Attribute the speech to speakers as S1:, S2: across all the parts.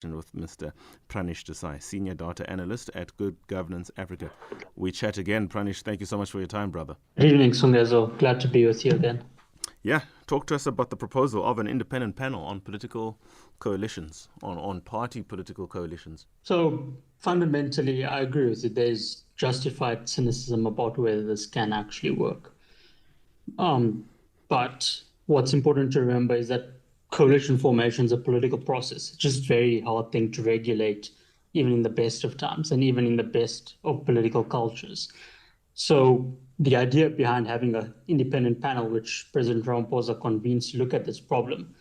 S1: with Mr. Pranish Desai, Senior Data Analyst at Good Governance Africa. We chat again. Pranish, thank you so much for your time, brother.
S2: Good evening, Sungezo. Glad to be with you again.
S1: Yeah, talk to us about the proposal of an independent panel on political coalitions, on party political coalitions.
S2: So, fundamentally, I agree with you. There's justified cynicism about whether this can actually work. Um, but what's important to remember is that coalition formation is a political process. It's just a very hard thing to regulate, even in the best of times and even in the best of political cultures. So the idea behind having an independent panel, which President Ramaphosa convened to look at this problem,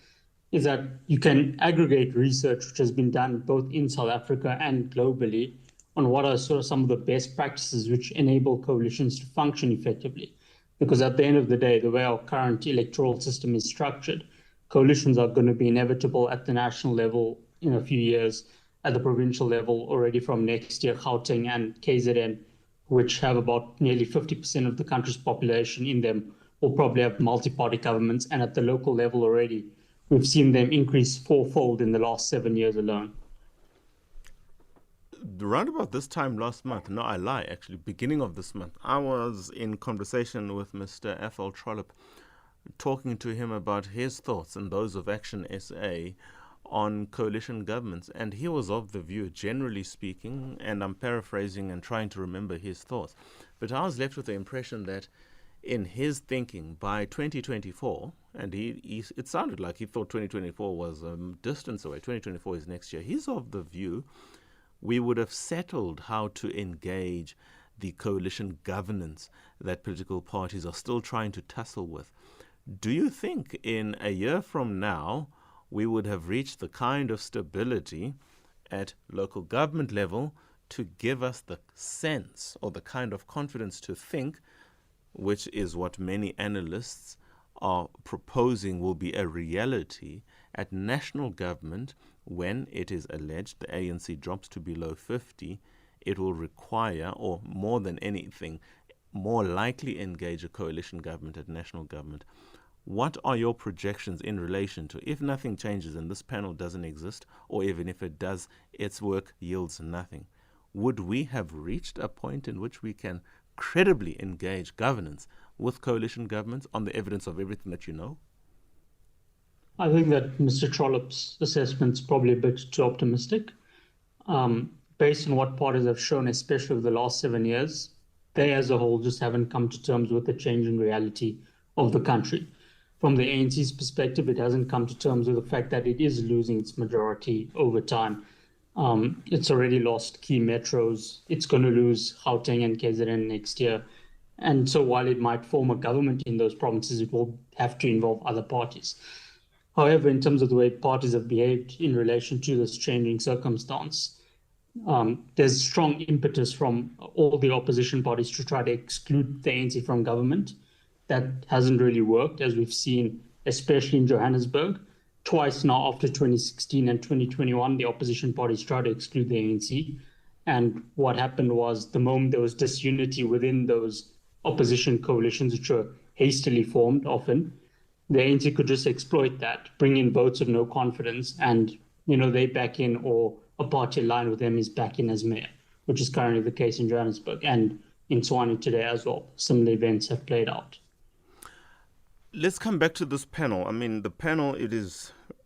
S2: is that you can aggregate research which has been done both in South Africa and globally on what are sort of some of the best practices which enable coalitions to function effectively. Because at the end of the day, the way our current electoral system is structured, coalitions are going to be inevitable at the national level in a few years, at the provincial level already from next year. Gauteng and KZN, which have about nearly 50% of the country's population in them, will probably have multi-party governments, and at the local level already, we've seen them increase fourfold in the last 7 years alone.
S1: Around about this time last month, no, I lie, actually, beginning of this month, I was in conversation with Mr. Ethel Trollop, talking to him about his thoughts and those of Action SA on coalition governments. And he was of the view, generally speaking, and I'm paraphrasing and trying to remember his thoughts, but I was left with the impression that in his thinking, by 2024, and it sounded like he thought 2024 was a distance away, 2024 is next year, he's of the view we would have settled how to engage the coalition governance that political parties are still trying to tussle with. Do you think in a year from now we would have reached the kind of stability at local government level to give us the sense or the kind of confidence to think, which is what many analysts are proposing will be a reality at national government when it is alleged the ANC drops to below 50, it will require, or more than anything, more likely engage a coalition government at national government. What are your projections in relation to, if nothing changes and this panel doesn't exist, or even if it does, its work yields nothing? Would we have reached a point in which we can credibly engage governance with coalition governments on the evidence of everything that you know?
S2: I think that Mr. Trollop's assessment is probably a bit too optimistic. Based on what parties have shown, especially over the last 7 years, they as a whole just haven't come to terms with the changing reality of the country. From the ANC's perspective, it hasn't come to terms with the fact that it is losing its majority over time. It's already lost key metros. It's going to lose Gauteng and KZN next year. And so while it might form a government in those provinces, it will have to involve other parties. However, in terms of the way parties have behaved in relation to this changing circumstance, there's strong impetus from all the opposition parties to try to exclude the ANC from government. That hasn't really worked, as we've seen, especially in Johannesburg. Twice now, after 2016 and 2021, the opposition parties tried to exclude the ANC. And what happened was the moment there was disunity within those opposition coalitions, which were hastily formed often, the ANC could just exploit that, bring in votes of no confidence, and they back in, or a party aligned with them is back in as mayor, which is currently the case in Johannesburg and in Tshwane today as well. Similar events have played out.
S1: Let's come back to this panel. I mean, the panel,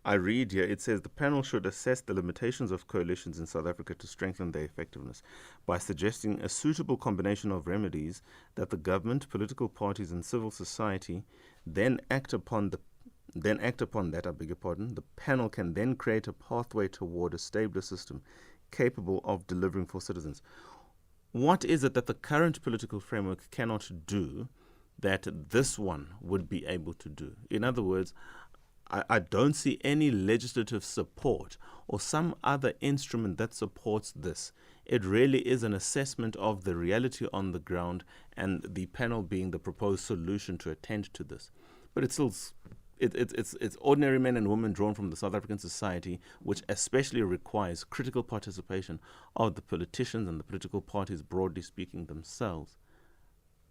S1: I read here, it says the panel should assess the limitations of coalitions in South Africa to strengthen their effectiveness by suggesting a suitable combination of remedies that the government, political parties, and civil society then act upon that, the panel can then create a pathway toward a stabler system capable of delivering for citizens. What is it that the current political framework cannot do that this one would be able to do? In other words, I don't see any legislative support or some other instrument that supports this. It really is an assessment of the reality on the ground, and the panel being the proposed solution to attend to this. But it's still it's ordinary men and women drawn from the South African society, which especially requires critical participation of the politicians and the political parties, broadly speaking, themselves.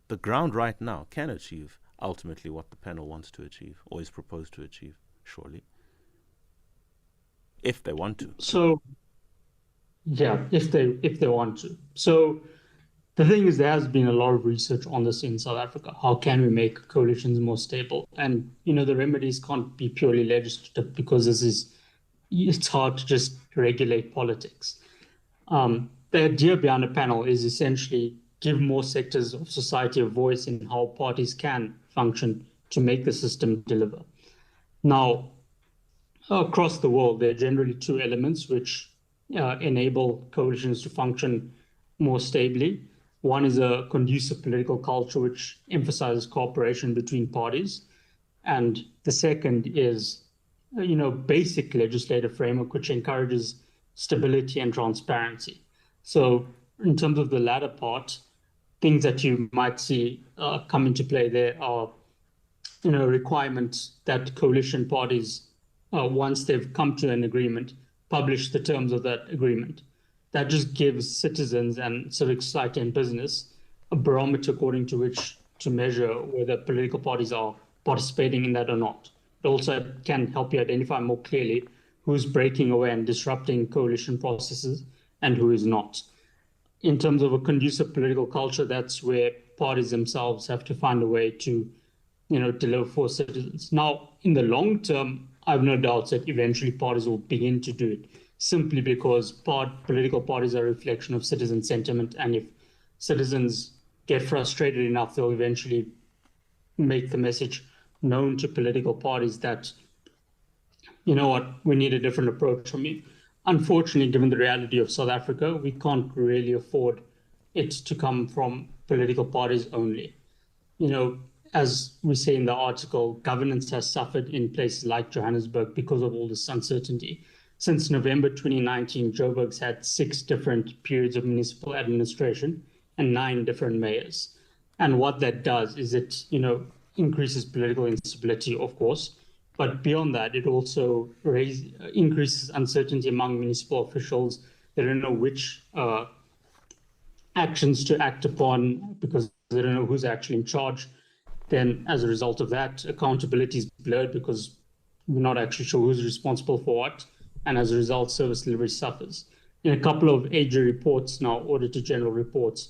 S1: The ground right now can achieve ultimately what the panel wants to achieve or is proposed to achieve, surely. if they want to.
S2: So yeah, if they want to. So the thing is, there has been a lot of research on this in South Africa. How can we make coalitions more stable? And the remedies can't be purely legislative because it's hard to just regulate politics. The idea behind a panel is essentially give more sectors of society a voice in how parties can function to make the system deliver. Now, across the world, there are generally two elements which enable coalitions to function more stably. One is a conducive political culture which emphasizes cooperation between parties, and the second is, basic legislative framework which encourages stability and transparency. So, in terms of the latter part, things that you might see come into play there are requirement that coalition parties, once they've come to an agreement, publish the terms of that agreement. That just gives citizens and civic society and business a barometer according to which to measure whether political parties are participating in that or not. It also can help you identify more clearly who's breaking away and disrupting coalition processes and who is not. In terms of a conducive political culture, that's where parties themselves have to find a way to deliver for citizens. Now, in the long term, I have no doubts that eventually parties will begin to do it, simply because political parties are a reflection of citizen sentiment. And if citizens get frustrated enough, they'll eventually make the message known to political parties that, we need a different approach from you. Unfortunately, given the reality of South Africa, we can't really afford it to come from political parties only. As we say in the article, governance has suffered in places like Johannesburg because of all this uncertainty. Since November 2019, Joburg's had 6 different periods of municipal administration and 9 different mayors. And what that does is it, increases political instability, of course, but beyond that, it also increases uncertainty among municipal officials. They don't know which actions to act upon because they don't know who's actually in charge. Then as a result of that, accountability is blurred because we're not actually sure who's responsible for what. And as a result, service delivery suffers. In a couple of AG reports now, Auditor General reports,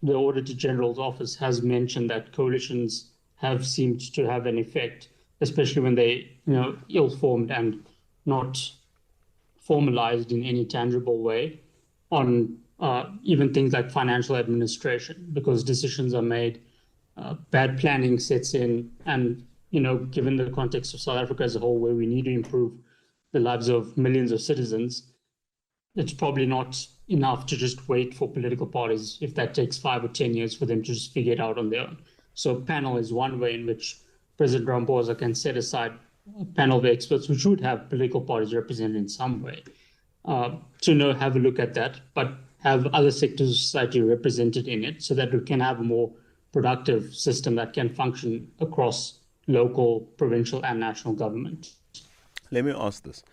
S2: the Auditor General's office has mentioned that coalitions have seemed to have an effect, especially when they, ill-formed and not formalized in any tangible way on even things like financial administration, because decisions are made, bad planning sets in, and given the context of South Africa as a whole, where we need to improve the lives of millions of citizens, it's probably not enough to just wait for political parties if that takes 5 or 10 years for them to just figure it out on their own. So a panel is one way in which President Ramaphosa can set aside a panel of experts, which would have political parties represented in some way, to have a look at that, but have other sectors of society represented in it so that we can have a more productive system that can function across local, provincial, and national government.
S1: Let me ask this.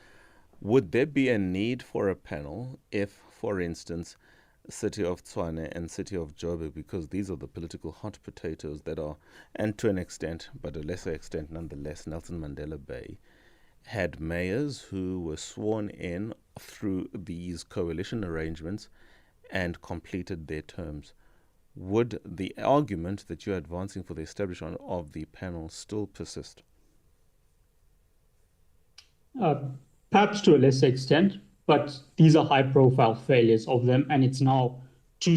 S1: Would there be a need for a panel if, for instance, City of Tshwane and City of Joburg, because these are the political hot potatoes that are, and to an extent, but a lesser extent nonetheless, Nelson Mandela Bay, had mayors who were sworn in through these coalition arrangements and completed their terms? Would the argument that you're advancing for the establishment of the panel still persist?
S2: Perhaps to a lesser extent, but these are high-profile failures of them, and it's now two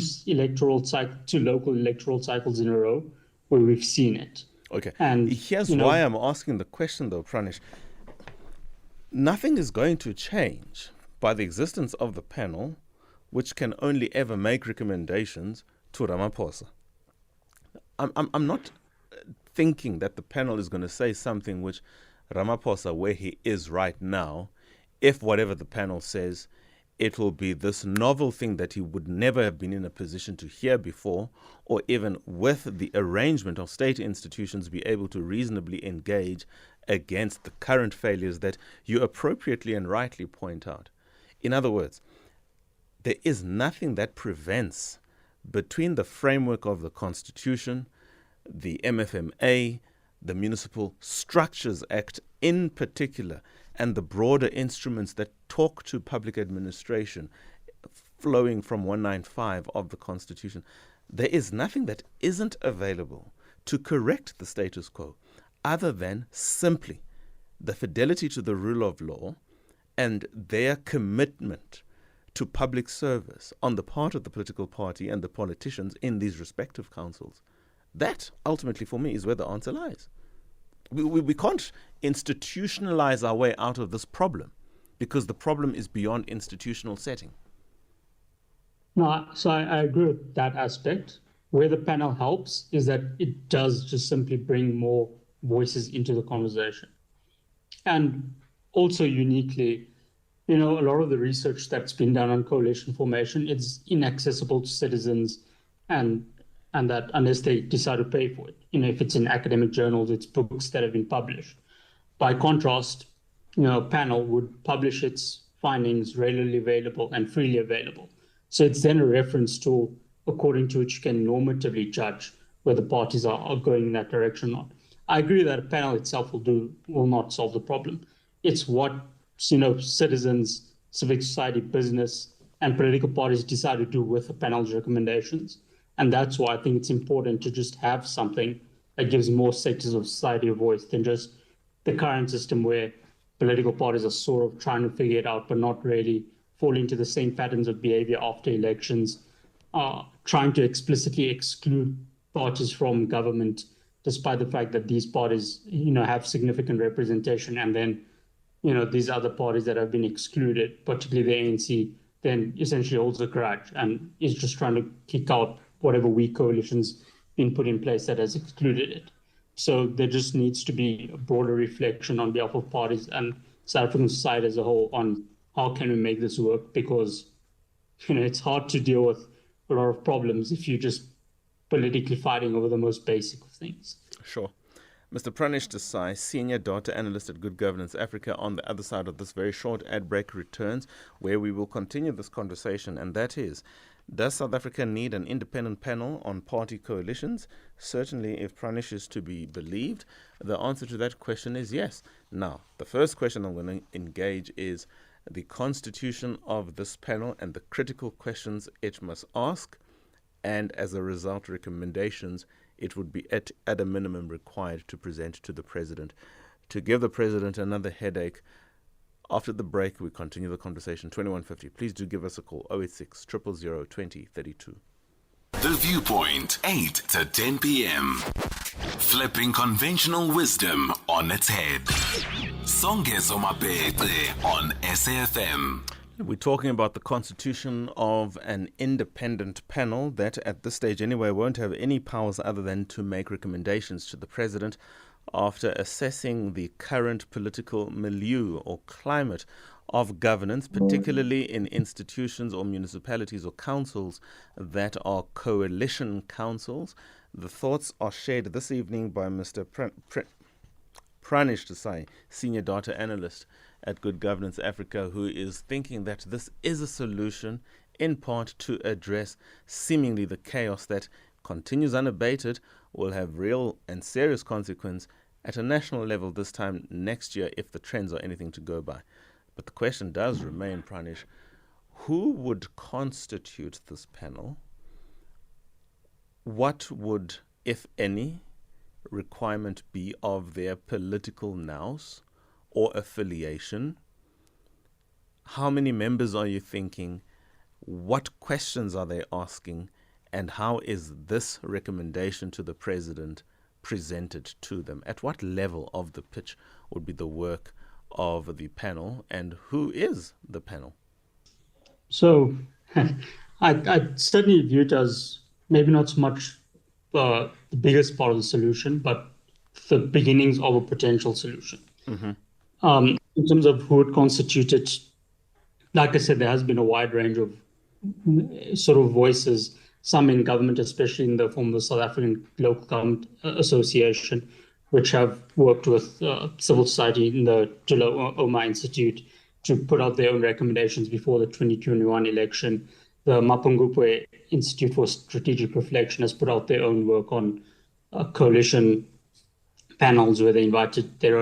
S2: local electoral cycles in a row where we've seen it.
S1: Okay.
S2: And
S1: here's why I'm asking the question, though, Pranish. Nothing is going to change by the existence of the panel, which can only ever make recommendations to Ramaphosa. I'm not thinking that the panel is going to say something which Ramaphosa, where he is right now, if whatever the panel says, it will be this novel thing that he would never have been in a position to hear before, or even with the arrangement of state institutions be able to reasonably engage against the current failures that you appropriately and rightly point out. In other words, there is nothing that prevents, between the framework of the Constitution, the MFMA, the Municipal Structures Act in particular, and the broader instruments that talk to public administration flowing from 195 of the Constitution, there is nothing that isn't available to correct the status quo other than simply the fidelity to the rule of law and their commitment to public service on the part of the political party and the politicians in these respective councils. That, ultimately, for me, is where the answer lies. We can't institutionalize our way out of this problem because the problem is beyond institutional setting.
S2: No, so I agree with that aspect. Where the panel helps is that it does just simply bring more voices into the conversation. And also uniquely, a lot of the research that's been done on coalition formation, it's inaccessible to citizens and that unless they decide to pay for it. If it's in academic journals, it's books that have been published. By contrast, a panel would publish its findings readily available and freely available. So it's then a reference tool according to which you can normatively judge whether parties are going in that direction or not. I agree that a panel itself will not solve the problem. It's what citizens, civic society, business, and political parties decide to do with the panel's recommendations. And that's why I think it's important to just have something that gives more sectors of society a voice than just the current system where political parties are sort of trying to figure it out, but not really fall into the same patterns of behavior after elections, trying to explicitly exclude parties from government, despite the fact that these parties, have significant representation. And then, these other parties that have been excluded, particularly the ANC, then essentially holds a grudge and is just trying to kick out whatever weak coalitions been put in place that has excluded it. So there just needs to be a broader reflection on behalf of parties and South African society as a whole on how can we make this work, because it's hard to deal with a lot of problems if you're just politically fighting over the most basic of things.
S1: Sure. Mr. Pranish Desai, Senior Data Analyst at Good Governance Africa, on the other side of this very short ad break returns, where we will continue this conversation, and that is, does South Africa need an independent panel on party coalitions? Certainly, if Pranish is to be believed, the answer to that question is yes. Now, the first question I'm going to engage is the constitution of this panel and the critical questions it must ask, and as a result, recommendations it would be at a minimum required to present to the president, to give the president another headache. After the break, we continue the conversation. 2150. Please do give us a call. 086 000 2032.
S3: The Viewpoint, 8 to 10 p.m. Flipping conventional wisdom on its head. Songezo Mapete on Safm.
S1: We're talking about the constitution of an independent panel that, at this stage anyway, won't have any powers other than to make recommendations to the president after assessing the current political milieu or climate of governance, particularly in institutions or municipalities or councils that are coalition councils. The thoughts are shared this evening by Mr. Pranish Desai, Senior Data Analyst at Good Governance Africa, who is thinking that this is a solution in part to address seemingly the chaos that continues unabated, will have real and serious consequence at a national level this time next year if the trends are anything to go by. But the question does remain, Pranish, who would constitute this panel? What would, if any, requirement be of their political nous or affiliation? How many members are you thinking? What questions are they asking? And how is this recommendation to the president presented to them? At what level of the pitch would be the work of the panel, and who is the panel?
S2: So I certainly view it as maybe not so much the biggest part of the solution, but the beginnings of a potential solution. Mm-hmm. In terms of who would constitute it, like I said, there has been a wide range of sort of voices, some in government, especially in the form of the South African Local Government Association, which have worked with civil society in the Jalo Oma Institute to put out their own recommendations before the 2021 election. The Mapungubwe Institute for Strategic Reflection has put out their own work on coalition panels where they wrote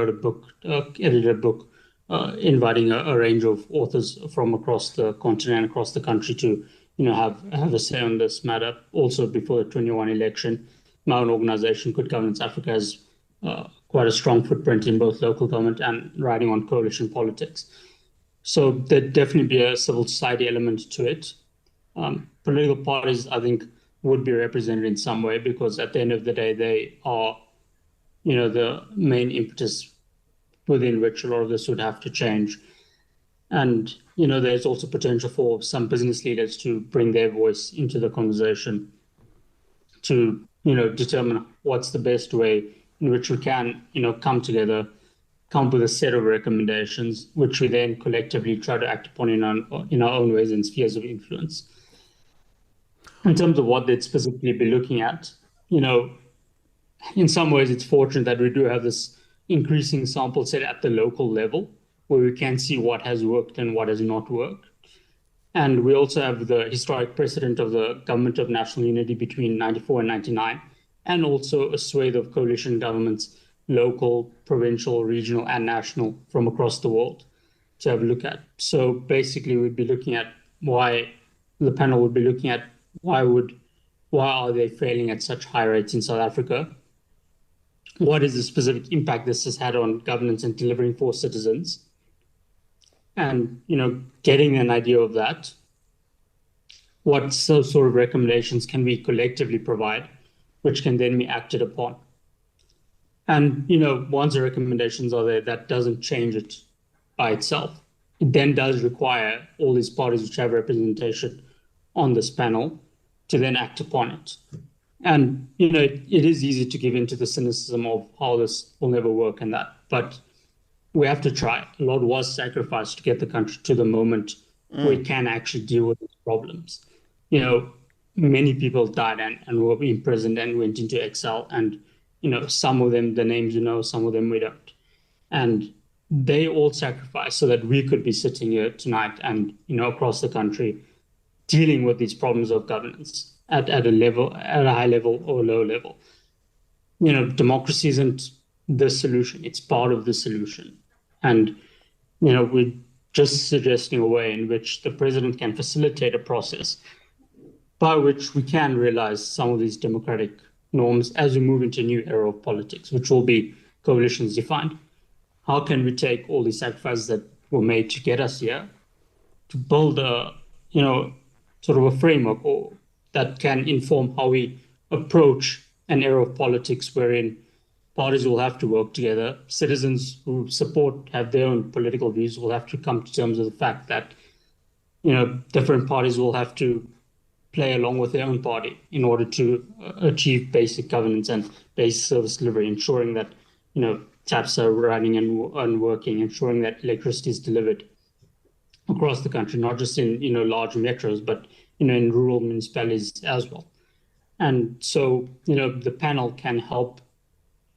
S2: a book, edited a book inviting a range of authors from across the continent and across the country to, have a say on this matter. Also, before the 21 election, my own organization, Good Governance Africa, has quite a strong footprint in both local government and riding on coalition politics. So there'd definitely be a civil society element to it. Political parties, I think, would be represented in some way because at the end of the day, they are, the main impetus within which a lot of this would have to change. And, there's also potential for some business leaders to bring their voice into the conversation to, determine what's the best way in which we can, come together, come up with a set of recommendations, which we then collectively try to act upon in our own ways and spheres of influence. In terms of what they'd specifically be looking at, in some ways it's fortunate that we do have this increasing sample set at the local level where we can see what has worked and what has not worked. And we also have the historic precedent of the Government of National Unity between 94 and 99, and also a swathe of coalition governments, local, provincial, regional, and national from across the world to have a look at. So basically, we'd be looking at the panel would be looking at why are they failing at such high rates in South Africa? What is the specific impact this has had on governance and delivering for citizens? And, getting an idea of that, what sort of recommendations can we collectively provide, which can then be acted upon? And, once the recommendations are there, that doesn't change it by itself. It then does require all these parties which have representation on this panel to then act upon it. And, it is easy to give into the cynicism of how this will never work and that, but we have to try. A lot was sacrificed to get the country to the moment where we can actually deal with these problems. Many people died and were imprisoned and went into exile. And, some of them, the names some of them we don't. And they all sacrificed so that we could be sitting here tonight and, across the country dealing with these problems of governance at a high level or low level. Democracy isn't the solution. It's part of the solution. And, we're just suggesting a way in which the president can facilitate a process by which we can realize some of these democratic norms as we move into a new era of politics, which will be coalitions defined. How can we take all these sacrifices that were made to get us here to build a, sort of a framework that can inform how we approach an era of politics wherein parties will have to work together. Citizens who have their own political views will have to come to terms with the fact that, different parties will have to play along with their own party in order to achieve basic governance and basic service delivery, ensuring that, taps are running and working, ensuring that electricity is delivered across the country, not just in, large metros, but, in rural municipalities as well. And so, the panel can help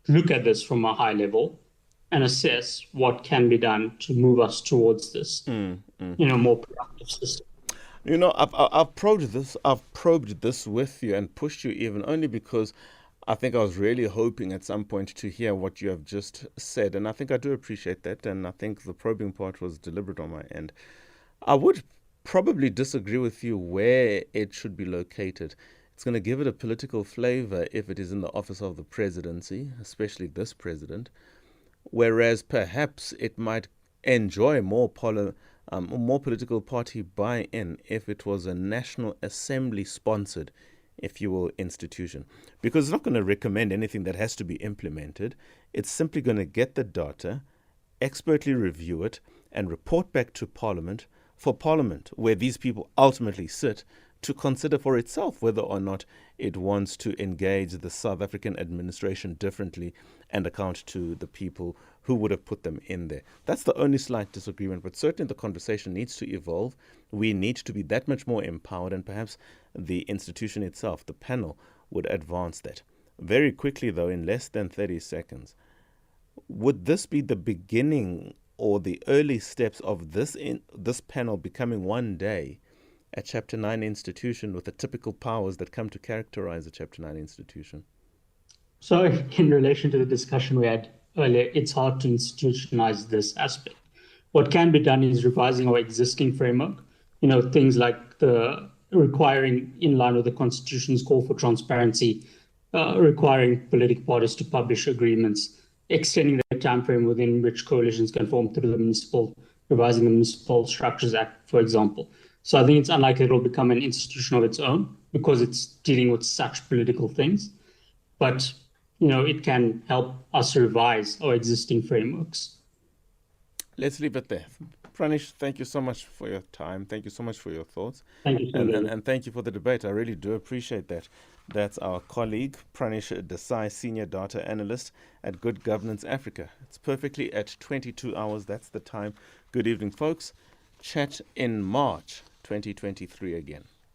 S2: look at this from a high level and assess what can be done to move us towards this, more productive system.
S1: I've probed this with you and pushed you even only because I think I was really hoping at some point to hear what you have just said. And I think I do appreciate that. And I think the probing part was deliberate on my end. I would probably disagree with you where it should be located. It's going to give it a political flavor if it is in the office of the presidency, especially this president, whereas perhaps it might enjoy more political party buy-in if it was a National Assembly sponsored, if you will, institution. Because it's not going to recommend anything that has to be implemented. It's simply going to get the data, expertly review it, and report back to Parliament for Parliament, where these people ultimately sit, to consider for itself whether or not it wants to engage the South African administration differently and account to the people who would have put them in there. That's the only slight disagreement, but certainly the conversation needs to evolve. We need to be that much more empowered, and perhaps the institution itself, the panel, would advance that. Very quickly, though, in less than 30 seconds, would this be the beginning or the early steps of this panel becoming one day a Chapter 9 institution with the typical powers that come to characterize a Chapter 9 institution?
S2: So in relation to the discussion we had earlier, it's hard to institutionalize this aspect. What can be done is revising our existing framework. Things like the requiring, in line with the Constitution's call for transparency, requiring political parties to publish agreements, extending the time frame within which coalitions can form through revising the Municipal Structures Act, for example. So I think it's unlikely it will become an institution of its own because it's dealing with such political things. But, it can help us revise our existing frameworks.
S1: Let's leave it there. Pranish, thank you so much for your time. Thank you so much for your thoughts.
S2: Thank you,
S1: and thank you for the debate. I really do appreciate that. That's our colleague, Pranish Desai, Senior Data Analyst at Good Governance Africa. It's perfectly at 22 hours. That's the time. Good evening, folks. Chat in March 2023 again.